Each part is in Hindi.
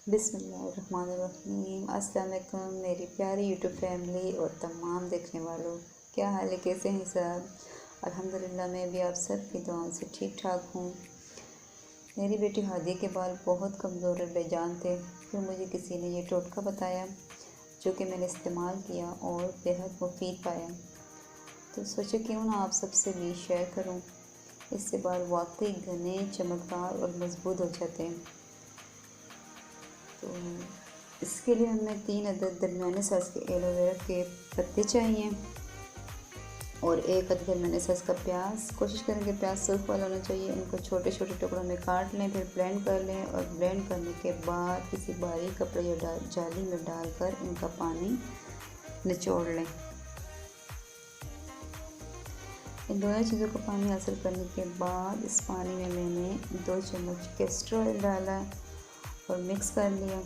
बिस्मिल्लाहिर्रहमानिर्रहीम। अस्सलाम वालेकुम मेरी प्यारी यूट्यूब फैमिली और तमाम देखने वालों, क्या हाल है, कैसे हैं सब? अल्हम्दुलिल्लाह मैं भी आप सब की दुआओं से ठीक ठाक हूँ। मेरी बेटी हादिया के बाल बहुत कमज़ोर और बेजान थे। फिर मुझे किसी ने ये टोटका बताया जो कि मैंने इस्तेमाल किया और बेहद मुफीद पाया, तो सोचा क्यों ना आप सबसे भी शेयर करूँ। इससे बाल वाकई घने, चमकदार और मजबूत हो जाते हैं। तो इसके लिए हमें 3 अदद दरमियाने साइज़ के एलोवेरा के पत्ते चाहिए और 1 अदद दरमियाने साइज़ का प्याज। कोशिश करें कि प्याज सूख वाला होना चाहिए। इनको छोटे छोटे टुकड़ों में काट लें, फिर ब्लेंड कर लें और ब्लेंड करने के बाद किसी बारीक कपड़े या जाली में डालकर इनका पानी निचोड़ लें। इन दोनों चीज़ों का पानी हासिल करने के बाद इस पानी में मैंने 2 चम्मच कैस्टर ऑयल डाला और मिक्स कर लिया।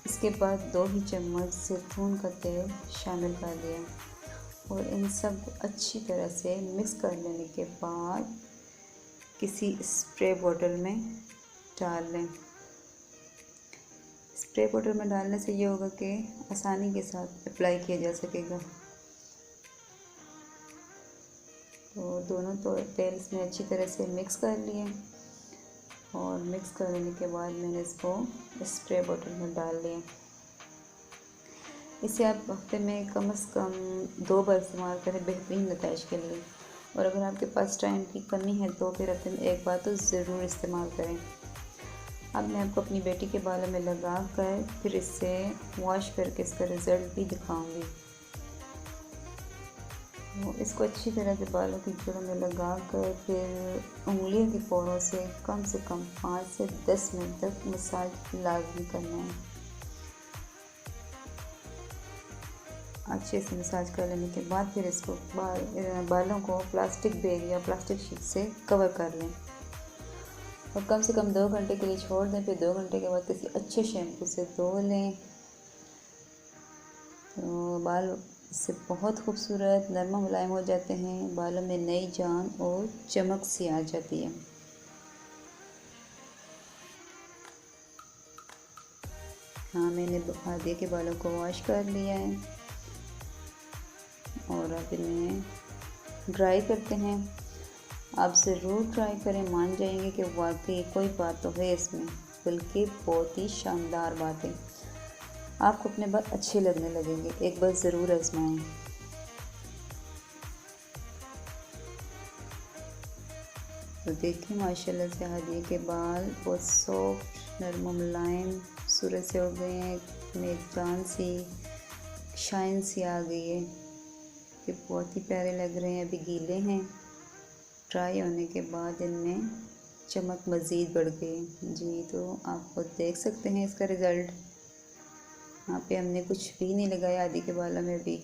इसके बाद 2 ही चम्मच जैतून का तेल शामिल कर दिया और इन सब को अच्छी तरह से मिक्स कर लेने के बाद किसी स्प्रे बोतल में डाल लें। स्प्रे बोतल में डालने से ये होगा कि आसानी के साथ अप्लाई किया जा सकेगा। तो दोनों तेल इसमें अच्छी तरह से मिक्स कर लिए और मिक्स कर लेने के बाद मैंने इसको स्प्रे बोतल में डाल लिया। इसे आप हफ्ते में कम से कम 2 बार इस्तेमाल करें बेहतरीन नताइज के लिए। और अगर आपके पास टाइम की कमी है तो फिर हफ्ते में 1 बार तो ज़रूर इस्तेमाल करें। अब मैं आपको अपनी बेटी के बालों में लगा कर फिर इससे वॉश करके इसका रिज़ल्ट भी दिखाऊंगी। तो इसको अच्छी तरह से बालों की जड़ों में लगा कर फिर उंगलियों के पोरों से कम 5 से 10 मिनट तक मसाज लाजमी करना है। अच्छे से मसाज कर लेने के बाद फिर इसको बालों को प्लास्टिक बैग या प्लास्टिक शीट से कवर कर लें और कम से कम 2 घंटे के लिए छोड़ दें। फिर 2 घंटे के बाद किसी अच्छे शैम्पू से धो लें। तो बाल इससे बहुत खूबसूरत, नरम मुलायम हो जाते हैं। बालों में नई जान और चमक सी आ जाती है। हाँ, मैंने हादिया के बालों को वॉश कर लिया है और अब इन्हें ड्राई करते हैं। आप ज़रूर ट्राई करें, मान जाएंगे कि वाकई कोई बात तो है इसमें, बल्कि बहुत ही शानदार बात है। आपको अपने बाल अच्छे लगने लगेंगे, एक बार ज़रूर आजमाएं। तो देखिए माशाल्लाह से हादिया के बाल बहुत सॉफ्ट, नरम मुलायम खूबसूरत से हो गए हैं। में जान सी, शाइन सी आ गई है कि बहुत ही प्यारे लग रहे हैं। अभी गीले हैं, ड्राई होने के बाद इनमें चमक मज़ीद बढ़ गई जी। तो आप खुद देख सकते हैं इसका रिज़ल्ट। यहाँ पे हमने कुछ भी नहीं लगाया हादिया के बालों में भी,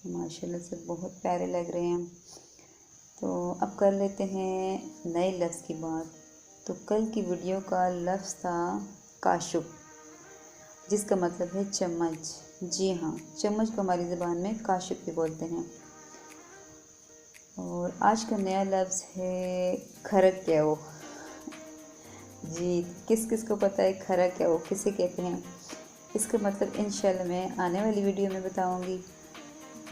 माशाल्लाह से बहुत प्यारे लग रहे हैं। तो अब कर लेते हैं नए लफ्ज़ की बात। तो कल की वीडियो का लफ्ज़ था काशुक, जिसका मतलब है चम्मच। जी हाँ, चम्मच को हमारी ज़बान में काशुक भी बोलते हैं। और आज का नया लफ्ज़ है खरक क्या वो। जी, किस किस को पता है खरक क्या वो किसे कहते हैं? इसका मतलब इंशाल्लाह मैं आने वाली वीडियो में बताऊंगी।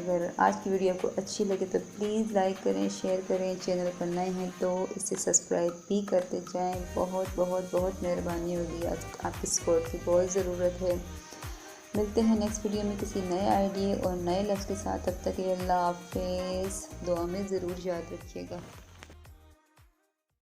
अगर आज की वीडियो आपको अच्छी लगे तो प्लीज़ लाइक करें, शेयर करें। चैनल पर नए हैं तो इसे सब्सक्राइब भी करते जाएं। बहुत बहुत बहुत मेहरबानी होगी, आपकी सपोर्ट की बहुत ज़रूरत है। मिलते हैं नेक्स्ट वीडियो में किसी नए आइडिया और नए लफ्ज़ के साथ। तब तक अल्लाह हाफ़िज़। दुआ में ज़रूर याद रखिएगा।